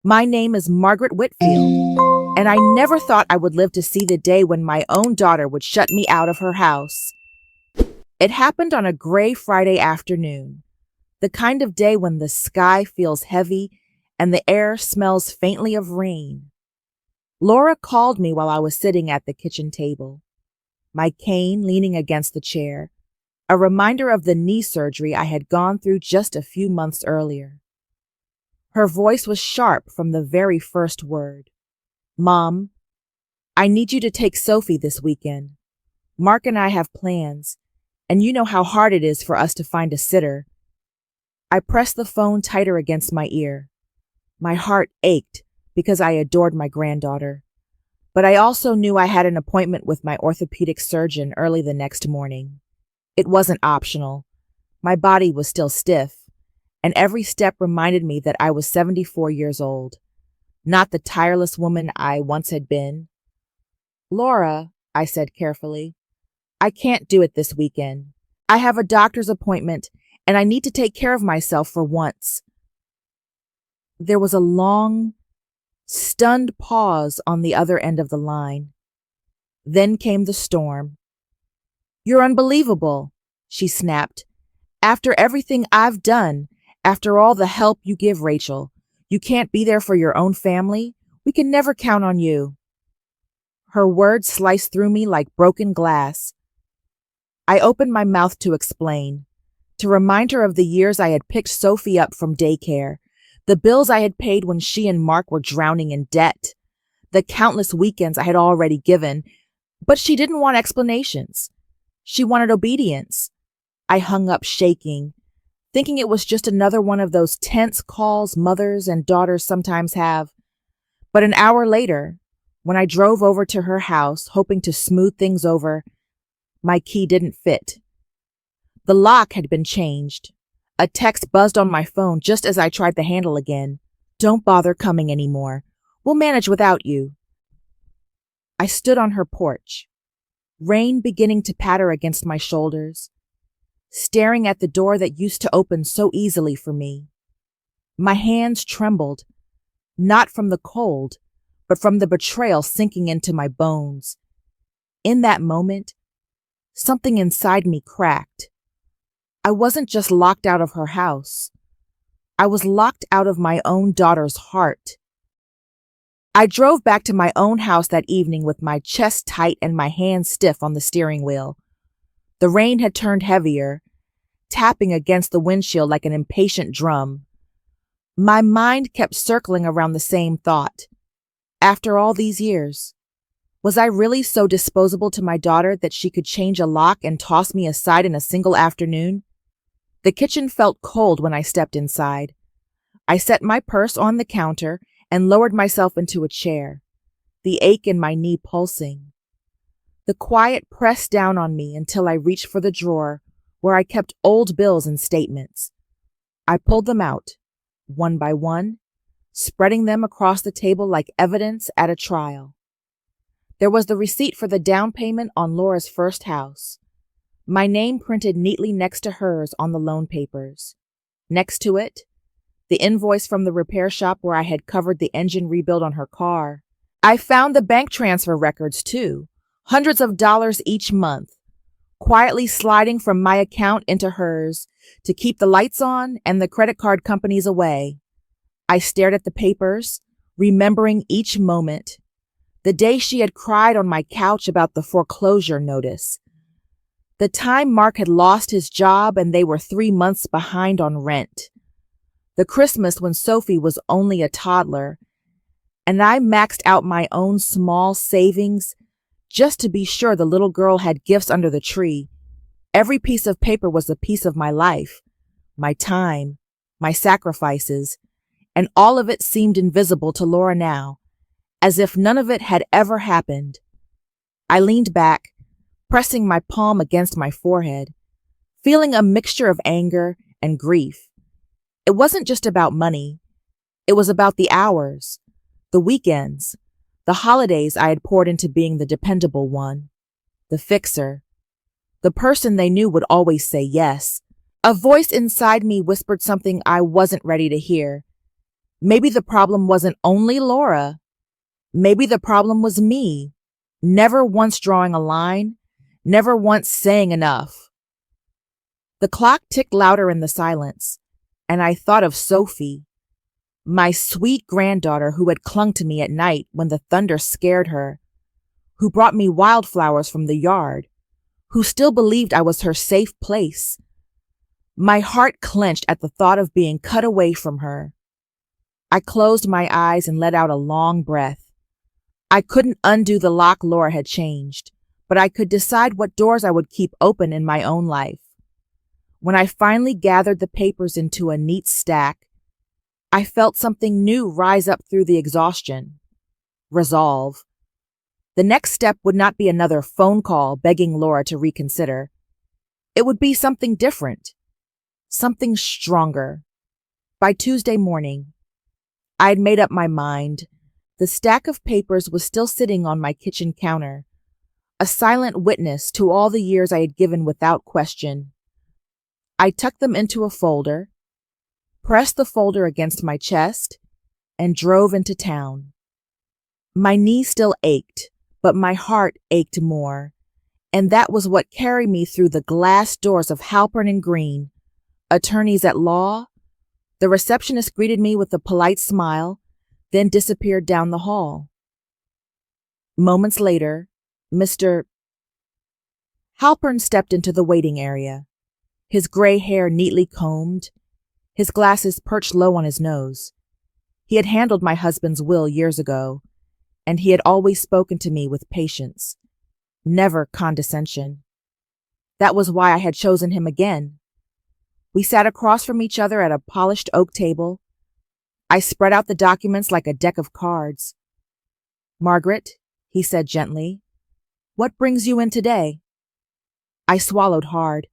My name is Margaret Whitfield, and I never thought I would live to see the day when my own daughter would shut me out of her house. It happened on a gray Friday afternoon, the kind of day when the sky feels heavy and the air smells faintly of rain. Laura called me while I was sitting at the kitchen table, my cane leaning against the chair, a reminder of the knee surgery I had gone through just a few months earlier. Her voice was sharp from the very first word. "Mom, I need you to take Sophie this weekend. Mark and I have plans, and you know how hard it is for us to find a sitter." I pressed the phone tighter against my ear. My heart ached because I adored my granddaughter, but I also knew I had an appointment with my orthopedic surgeon early the next morning. It wasn't optional. My body was still stiff, and every step reminded me that I was 74 years old, not the tireless woman I once had been. "Laura," I said carefully, "I can't do it this weekend. I have a doctor's appointment, and I need to take care of myself for once." There was a long, stunned pause on the other end of the line. Then came the storm. "You're unbelievable," she snapped. "After everything I've done, after all the help you give Rachel, you can't be there for your own family? We can never count on you." Her words sliced through me like broken glass. I opened my mouth to explain, to remind her of the years I had picked Sophie up from daycare, the bills I had paid when she and Mark were drowning in debt, the countless weekends I had already given, but she didn't want explanations. She wanted obedience. I hung up shaking, thinking it was just another one of those tense calls mothers and daughters sometimes have. But an hour later, when I drove over to her house, hoping to smooth things over, my key didn't fit. The lock had been changed. A text buzzed on my phone just as I tried the handle again. "Don't bother coming anymore. We'll manage without you." I stood on her porch, rain beginning to patter against my shoulders, staring at the door that used to open so easily for me. My hands trembled, not from the cold, but from the betrayal sinking into my bones. In that moment, something inside me cracked. I wasn't just locked out of her house. I was locked out of my own daughter's heart. I drove back to my own house that evening with my chest tight and my hands stiff on the steering wheel. The rain had turned heavier, tapping against the windshield like an impatient drum. My mind kept circling around the same thought. After all these years, was I really so disposable to my daughter that she could change a lock and toss me aside in a single afternoon? The kitchen felt cold when I stepped inside. I set my purse on the counter and lowered myself into a chair, the ache in my knee pulsing. The quiet pressed down on me until I reached for the drawer where I kept old bills and statements. I pulled them out, one by one, spreading them across the table like evidence at a trial. There was the receipt for the down payment on Laura's first house, my name printed neatly next to hers on the loan papers. Next to it, the invoice from the repair shop where I had covered the engine rebuild on her car. I found the bank transfer records too, hundreds of dollars each month, quietly sliding from my account into hers to keep the lights on and the credit card companies away. I stared at the papers, remembering each moment. The day she had cried on my couch about the foreclosure notice. The time Mark had lost his job and they were 3 months behind on rent. The Christmas when Sophie was only a toddler, and I maxed out my own small savings just to be sure the little girl had gifts under the tree. Every piece of paper was a piece of my life, my time, my sacrifices, and all of it seemed invisible to Laura now, as if none of it had ever happened. I leaned back, pressing my palm against my forehead, feeling a mixture of anger and grief. It wasn't just about money. It was about the hours, the weekends, the holidays I had poured into being the dependable one, the fixer, the person they knew would always say yes. A voice inside me whispered something I wasn't ready to hear. Maybe the problem wasn't only Laura. Maybe the problem was me, never once drawing a line, never once saying enough. The clock ticked louder in the silence, and I thought of Sophie, my sweet granddaughter who had clung to me at night when the thunder scared her, who brought me wildflowers from the yard, who still believed I was her safe place. My heart clenched at the thought of being cut away from her. I closed my eyes and let out a long breath. I couldn't undo the lock Laura had changed, but I could decide what doors I would keep open in my own life. When I finally gathered the papers into a neat stack, I felt something new rise up through the exhaustion. Resolve. The next step would not be another phone call begging Laura to reconsider. It would be something different, something stronger. By Tuesday morning, I had made up my mind. The stack of papers was still sitting on my kitchen counter, a silent witness to all the years I had given without question. I tucked them into a folder, pressed the folder against my chest, and drove into town. My knee still ached, but my heart ached more, and that was what carried me through the glass doors of Halpern and Green, attorneys at law. The receptionist greeted me with a polite smile, then disappeared down the hall. Moments later, Mr. Halpern stepped into the waiting area, his gray hair neatly combed, his glasses perched low on his nose. He had handled my husband's will years ago, and he had always spoken to me with patience, never condescension. That was why I had chosen him again. We sat across from each other at a polished oak table. I spread out the documents like a deck of cards. "Margaret," he said gently, "what brings you in today?" I swallowed hard.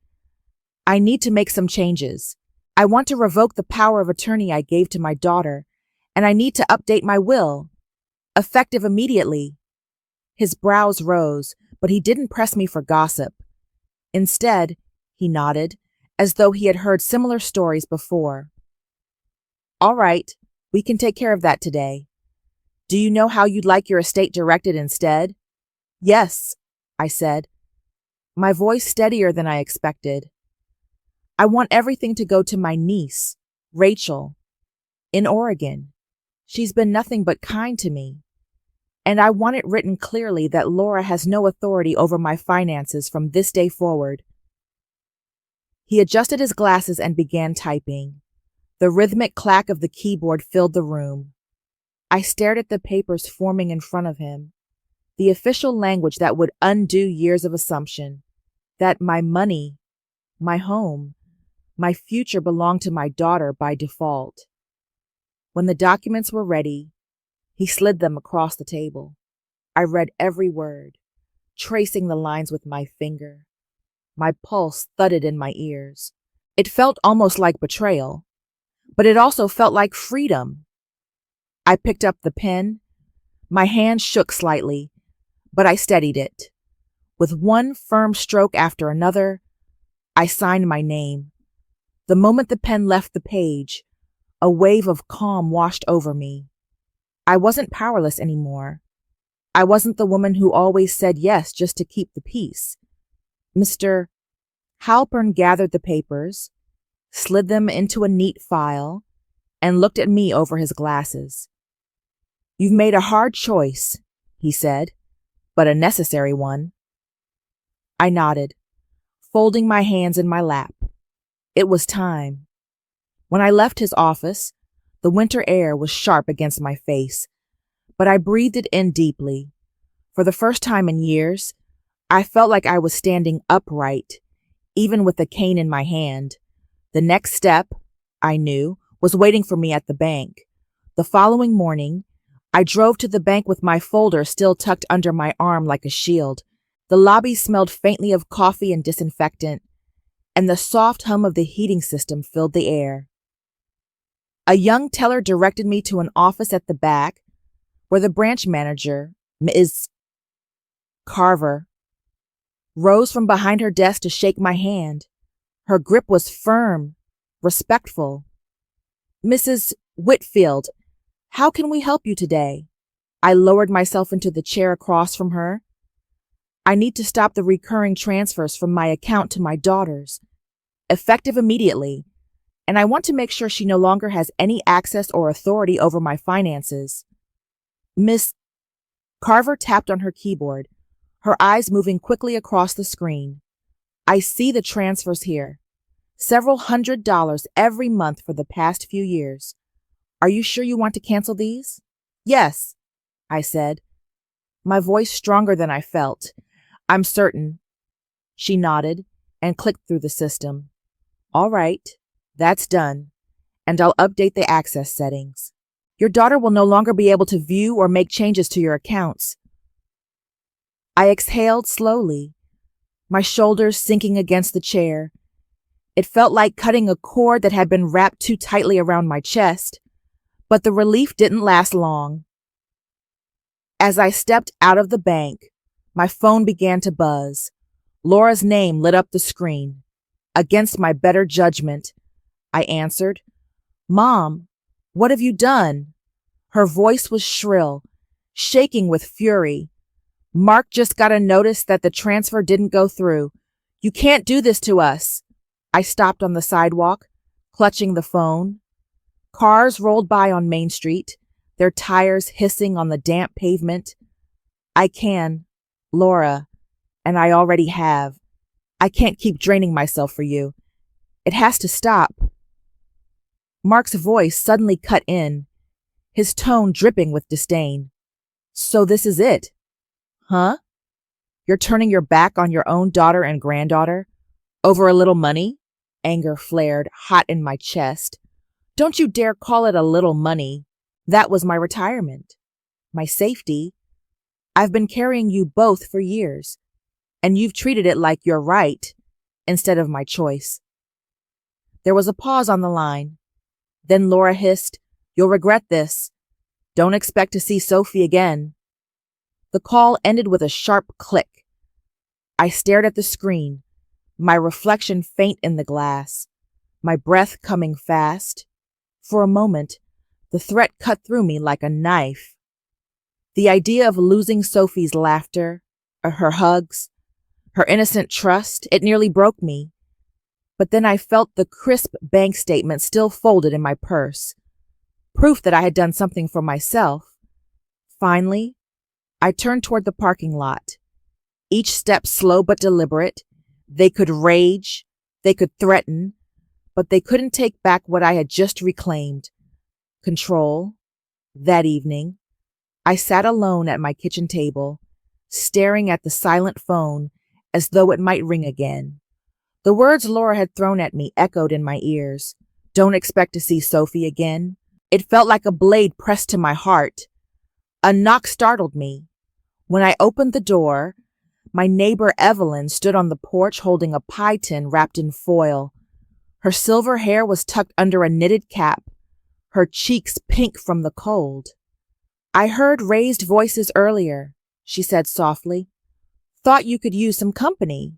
"I need to make some changes. I want to revoke the power of attorney I gave to my daughter, and I need to update my will, effective immediately." His brows rose, but he didn't press me for gossip. Instead, he nodded, as though he had heard similar stories before. "All right, we can take care of that today. Do you know how you'd like your estate directed instead?" "Yes," I said, my voice steadier than I expected. "I want everything to go to my niece, Rachel, in Oregon. She's been nothing but kind to me. And I want it written clearly that Laura has no authority over my finances from this day forward." He adjusted his glasses and began typing. The rhythmic clack of the keyboard filled the room. I stared at the papers forming in front of him, the official language that would undo years of assumption, that my money, my home, my future belonged to my daughter by default. When the documents were ready, he slid them across the table. I read every word, tracing the lines with my finger. My pulse thudded in my ears. It felt almost like betrayal, but it also felt like freedom. I picked up the pen. My hand shook slightly, but I steadied it. With one firm stroke after another, I signed my name. The moment the pen left the page, a wave of calm washed over me. I wasn't powerless anymore. I wasn't the woman who always said yes just to keep the peace. Mr. Halpern gathered the papers, slid them into a neat file, and looked at me over his glasses. "You've made a hard choice," he said, "but a necessary one." I nodded, folding my hands in my lap. It was time. When I left his office, the winter air was sharp against my face, but I breathed it in deeply. For the first time in years, I felt like I was standing upright, even with the cane in my hand. The next step, I knew, was waiting for me at the bank. The following morning, I drove to the bank with my folder still tucked under my arm like a shield. The lobby smelled faintly of coffee and disinfectant, and the soft hum of the heating system filled the air. A young teller directed me to an office at the back, where the branch manager, Ms. Carver, rose from behind her desk to shake my hand. Her grip was firm, respectful. "Mrs. Whitfield, How can we help you today? I lowered myself into the chair across from her. I need to stop the recurring transfers from my account to my daughter's, effective immediately, and I want to make sure she no longer has any access or authority over my finances. Miss Carver tapped on her keyboard, her eyes moving quickly across the screen. I see the transfers here. Several $100s every month for the past few years. Are you sure you want to cancel these? Yes, I said, my voice stronger than I felt. I'm certain. She nodded and clicked through the system. All right, that's done, and I'll update the access settings. Your daughter will no longer be able to view or make changes to your accounts. I exhaled slowly, my shoulders sinking against the chair. It felt like cutting a cord that had been wrapped too tightly around my chest, but the relief didn't last long. As I stepped out of the bank, my phone began to buzz. Laura's name lit up the screen. Against my better judgment, I answered. Mom, what have you done? Her voice was shrill, shaking with fury. Mark just got a notice that the transfer didn't go through. You can't do this to us. I stopped on the sidewalk, clutching the phone. Cars rolled by on Main Street, their tires hissing on the damp pavement. I can, Laura, and I already have. I can't keep draining myself for you. It has to stop. Mark's voice suddenly cut in, his tone dripping with disdain. So this is it? Huh? You're turning your back on your own daughter and granddaughter? Over a little money? Anger flared, hot in my chest. Don't you dare call it a little money. That was my retirement. My safety. I've been carrying you both for years, and you've treated it like your right instead of my choice. There was a pause on the line. Then Laura hissed, You'll regret this. Don't expect to see Sophie again. The call ended with a sharp click. I stared at the screen, my reflection faint in the glass, my breath coming fast. For a moment, the threat cut through me like a knife. The idea of losing Sophie's laughter, her hugs, her innocent trust, it nearly broke me. But then I felt the crisp bank statement still folded in my purse, proof that I had done something for myself. Finally, I turned toward the parking lot, each step slow but deliberate. They could rage, they could threaten, but they couldn't take back what I had just reclaimed. Control. That evening, I sat alone at my kitchen table, staring at the silent phone as though it might ring again. The words Laura had thrown at me echoed in my ears. Don't expect to see Sophie again. It felt like a blade pressed to my heart. A knock startled me. When I opened the door, my neighbor Evelyn stood on the porch holding a pie tin wrapped in foil. Her silver hair was tucked under a knitted cap, her cheeks pink from the cold. I heard raised voices earlier, she said softly. Thought you could use some company.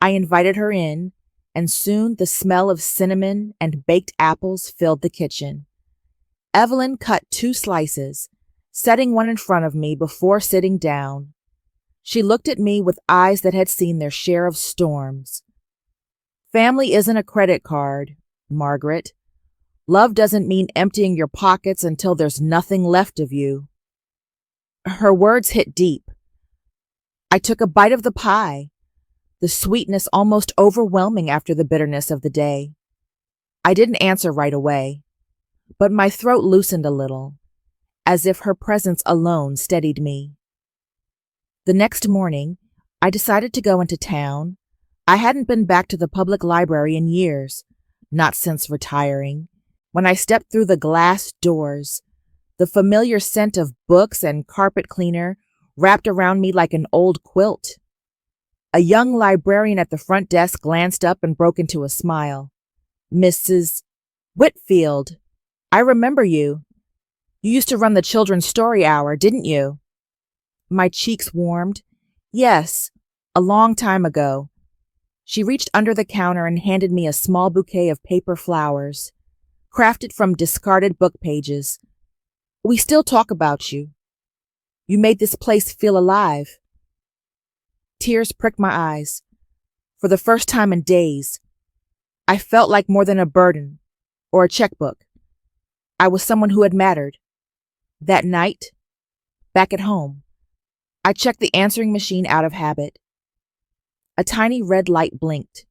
I invited her in, and soon the smell of cinnamon and baked apples filled the kitchen. Evelyn cut 2 slices, setting one in front of me before sitting down. She looked at me with eyes that had seen their share of storms. Family isn't a credit card, Margaret. Love doesn't mean emptying your pockets until there's nothing left of you. Her words hit deep. I took a bite of the pie, the sweetness almost overwhelming after the bitterness of the day. I didn't answer right away, but my throat loosened a little, as if her presence alone steadied me. The next morning, I decided to go into town. I hadn't been back to the public library in years, not since retiring. When I stepped through the glass doors, the familiar scent of books and carpet cleaner wrapped around me like an old quilt. A young librarian at the front desk glanced up and broke into a smile. Mrs. Whitfield, I remember you. You used to run the children's story hour, didn't you? My cheeks warmed. Yes, a long time ago. She reached under the counter and handed me a small bouquet of paper flowers, crafted from discarded book pages. We still talk about you. You made this place feel alive. Tears pricked my eyes. For the first time in days, I felt like more than a burden or a checkbook. I was someone who had mattered. That night, back at home, I checked the answering machine out of habit. A tiny red light blinked.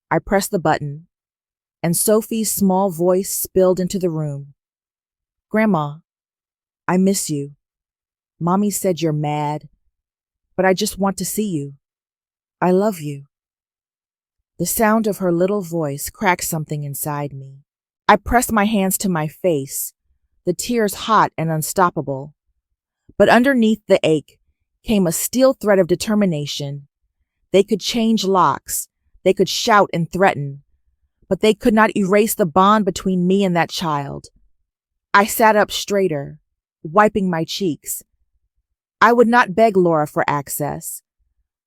I pressed the button, and Sophie's small voice spilled into the room. Grandma, I miss you. Mommy said you're mad, but I just want to see you. I love you. The sound of her little voice cracked something inside me. I pressed my hands to my face, the tears hot and unstoppable. But underneath the ache came a steel thread of determination. They could change locks, they could shout and threaten, but they could not erase the bond between me and that child. I sat up straighter, wiping my cheeks. I would not beg Laura for access.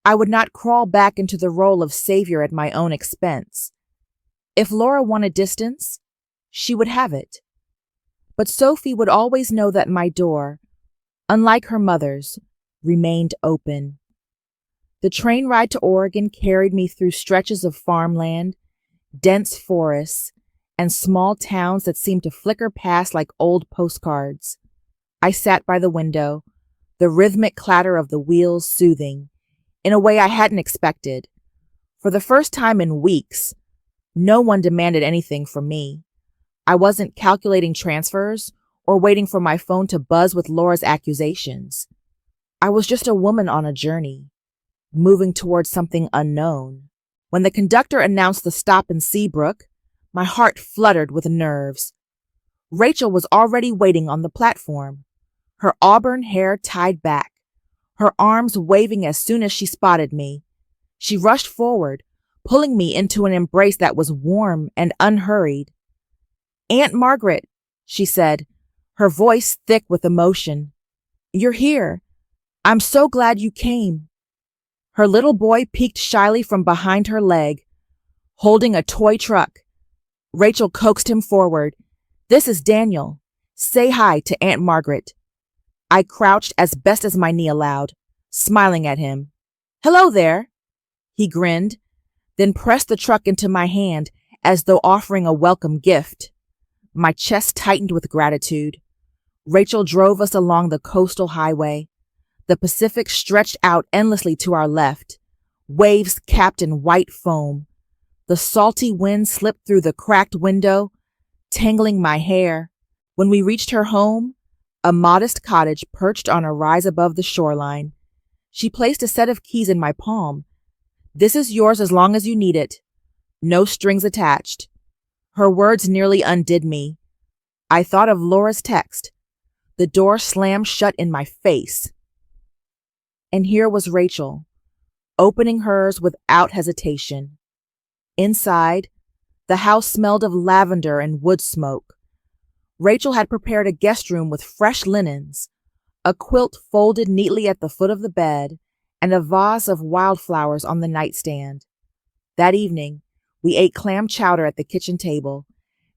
I would not crawl back into the role of savior at my own expense. If Laura wanted distance, she would have it. But Sophie would always know that my door, unlike her mother's, remained open. The train ride to Oregon carried me through stretches of farmland, dense forests, and small towns that seemed to flicker past like old postcards. I sat by the window, the rhythmic clatter of the wheels soothing, in a way I hadn't expected. For the first time in weeks, no one demanded anything from me. I wasn't calculating transfers or waiting for my phone to buzz with Laura's accusations. I was just a woman on a journey, moving towards something unknown. When the conductor announced the stop in Seabrook, my heart fluttered with nerves. Rachel was already waiting on the platform, her auburn hair tied back, her arms waving as soon as she spotted me. She rushed forward, pulling me into an embrace that was warm and unhurried. "Aunt Margaret," she said, her voice thick with emotion. "You're here. I'm so glad you came." Her little boy peeked shyly from behind her leg, holding a toy truck. Rachel coaxed him forward. "This is Daniel. Say hi to Aunt Margaret." I crouched as best as my knee allowed, smiling at him. "Hello there." He grinned, then pressed the truck into my hand as though offering a welcome gift. My chest tightened with gratitude. Rachel drove us along the coastal highway. The Pacific stretched out endlessly to our left, waves capped in white foam. The salty wind slipped through the cracked window, tangling my hair. When we reached her home, a modest cottage perched on a rise above the shoreline, she placed a set of keys in my palm. "This is yours as long as you need it. No strings attached." Her words nearly undid me. I thought of Laura's text. The door slammed shut in my face. And here was Rachel, opening hers without hesitation. Inside, the house smelled of lavender and wood smoke. Rachel had prepared a guest room with fresh linens, a quilt folded neatly at the foot of the bed, and a vase of wildflowers on the nightstand. That evening, we ate clam chowder at the kitchen table,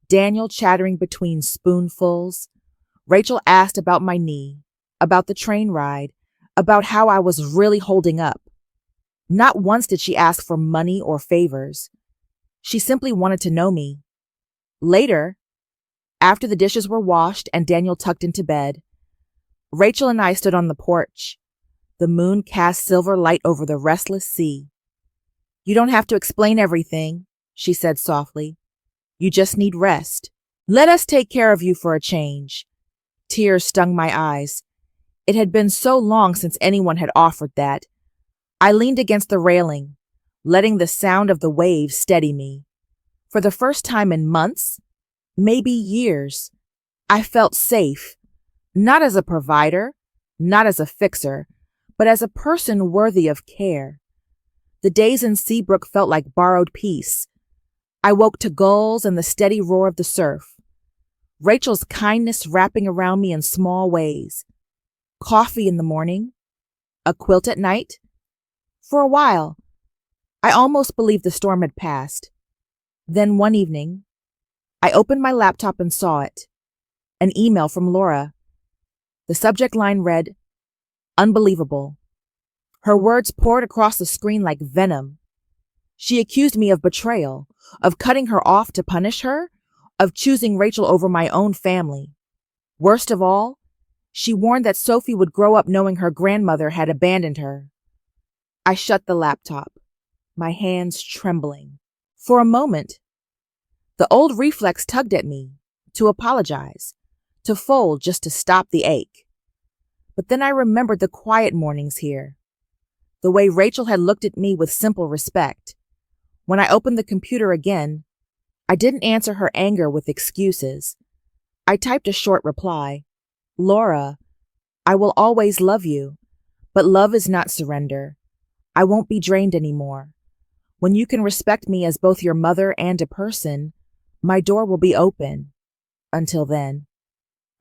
Daniel chattering between spoonfuls. Rachel asked about my knee, about the train ride, about how I was really holding up. Not once did she ask for money or favors. She simply wanted to know me. Later, after the dishes were washed and Daniel tucked into bed, Rachel and I stood on the porch. The moon cast silver light over the restless sea. "You don't have to explain everything," she said softly. "You just need rest. Let us take care of you for a change." Tears stung my eyes. It had been so long since anyone had offered that. I leaned against the railing, letting the sound of the waves steady me. For the first time in months, maybe years, I felt safe, not as a provider, not as a fixer, but as a person worthy of care. The days in Seabrook felt like borrowed peace. I woke to gulls and the steady roar of the surf. Rachel's kindness wrapping around me in small ways. Coffee in the morning, a quilt at night. For a while, I almost believed the storm had passed. Then one evening, I opened my laptop and saw it. An email from Laura. The subject line read, "Unbelievable." Her words poured across the screen like venom. She accused me of betrayal, of cutting her off to punish her, of choosing Rachel over my own family. Worst of all, she warned that Sophie would grow up knowing her grandmother had abandoned her. I shut the laptop, my hands trembling. For a moment, the old reflex tugged at me, to apologize, to fold just to stop the ache. But then I remembered the quiet mornings here, the way Rachel had looked at me with simple respect. When I opened the computer again, I didn't answer her anger with excuses. I typed a short reply. "Laura, I will always love you, but love is not surrender. I won't be drained anymore. When you can respect me as both your mother and a person, my door will be open. Until then,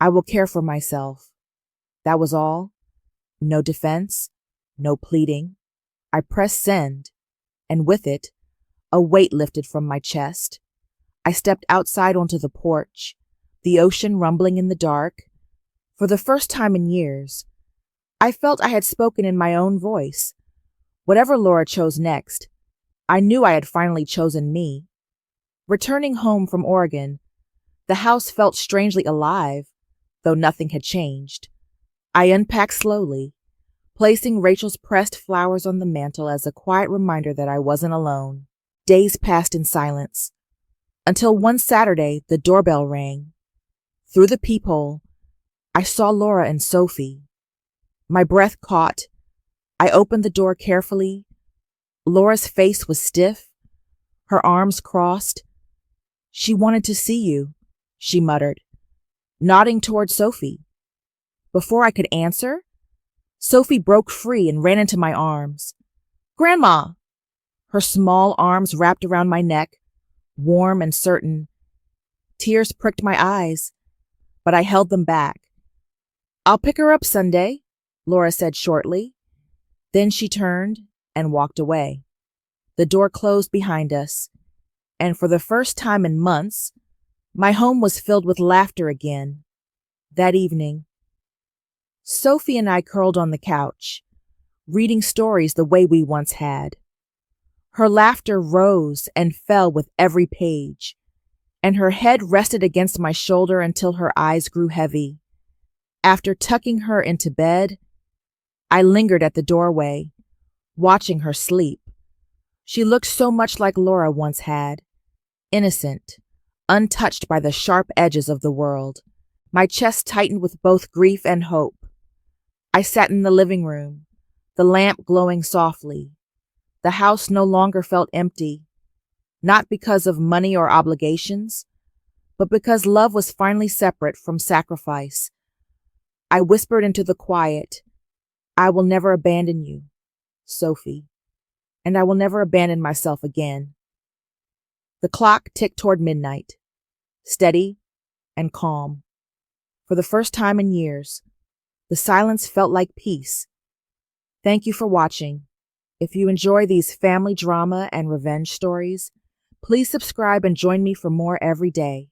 I will care for myself." That was all. No defense, no pleading. I pressed send, and with it, a weight lifted from my chest. I stepped outside onto the porch, the ocean rumbling in the dark. For the first time in years, I felt I had spoken in my own voice. Whatever Laura chose next, I knew I had finally chosen me. Returning home from Oregon, the house felt strangely alive, though nothing had changed. I unpacked slowly, placing Rachel's pressed flowers on the mantel as a quiet reminder that I wasn't alone. Days passed in silence, until one Saturday the doorbell rang. Through the peephole, I saw Laura and Sophie. My breath caught. I opened the door carefully. Laura's face was stiff, her arms crossed. "She wanted to see you," she muttered, nodding toward Sophie. Before I could answer, Sophie broke free and ran into my arms. "Grandma!" Her small arms wrapped around my neck, warm and certain. Tears pricked my eyes, but I held them back. "I'll pick her up Sunday," Laura said shortly. Then she turned and walked away. The door closed behind us, and for the first time in months, my home was filled with laughter again. That evening, Sophie and I curled on the couch, reading stories the way we once had. Her laughter rose and fell with every page, and her head rested against my shoulder until her eyes grew heavy. After tucking her into bed, I lingered at the doorway, watching her sleep. She looked so much like Laura once had, innocent, untouched by the sharp edges of the world. My chest tightened with both grief and hope. I sat in the living room, the lamp glowing softly. The house no longer felt empty, not because of money or obligations, but because love was finally separate from sacrifice. I whispered into the quiet, "I will never abandon you, Sophie, and I will never abandon myself again." The clock ticked toward midnight, steady and calm. For the first time in years, the silence felt like peace. Thank you for watching. If you enjoy these family drama and revenge stories, please subscribe and join me for more every day.